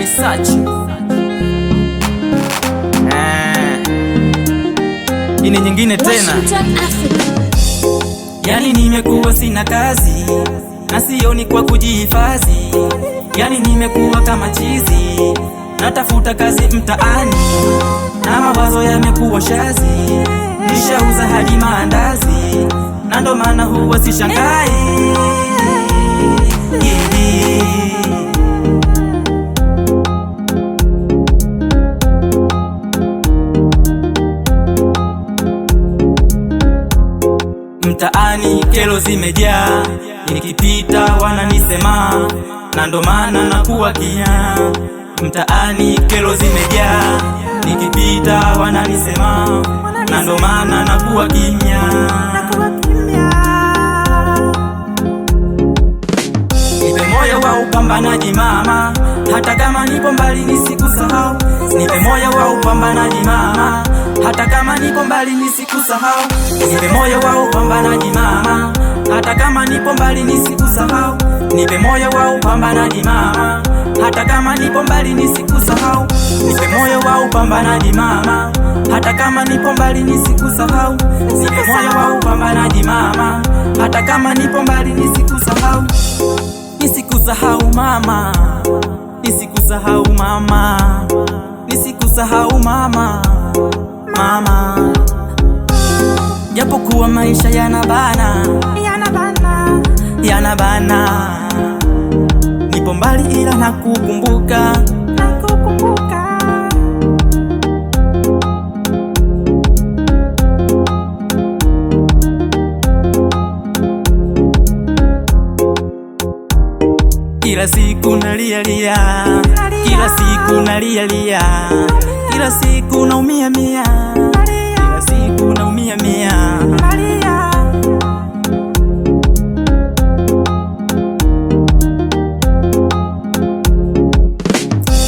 research. Ini nyingine tena. Yani nimekuwa sina kazi na sioni kwa kujihifadhi. Yani nimekuwa kama chizi, natafuta kazi mtaani na mawazo yamekuwa shazi. Nishauza hadi maandazi na ndo maana huwa sishangai. Mtaani kero zimejaa, nikipita wananisema na ndo maana nakuwa kimya. Mtaani kero zimejaa, nikipita wananisema na ndo maana nakuwa kimya. Nipe moyo wa upambanaji mama, hata kama nipo mbali nisikusahau. Nipe moyo wa upambanaji mama, hata kama nipo mbali nisikusahau. Nipe moyo wa upambanaji mama, hata kama nipo mbali nisikusahau. Nipe moyo wa upambanaji mama, hata kama nipo mbali nisikusahau. Nipe moyo wa upambanaji mama, hata kama nipo mbali nisikusahau. Nipe moyo wa upambanaji mama, hata kama nipo mbali nisikusahau. Nisikusahau mama, nisikusahau mama, nisikusahau mama, mama. Japokuwa maisha yanabana, yanabana, nipo mbali ila nakukumbuka. Kila siku nalia, kila siku nalia, kila siku naumia mia, kila siku naumia mia.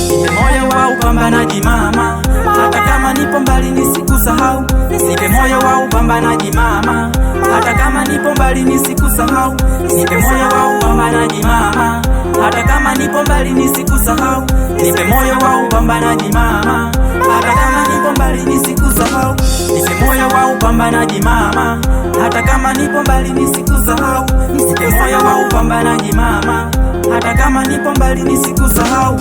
Nipe moyo wa upambanaji mama, hata kama nipo mbali nisikusahau. Nipe moyo wa upambanaji mama, hata kama nipo mbali nisikusahau. Nipe moyo wa upambanaji mama, hata kama nipo mbali nisikusahau. Nipe moyo wa upambanaji mama, hata kama nipo mbali nisikusahau. Nipe moyo wa upambanaji mama, hata kama nipo mbali nisikusahau. Nipe moyo wa upambanaji mama, hata kama nipo mbali nisikusahau.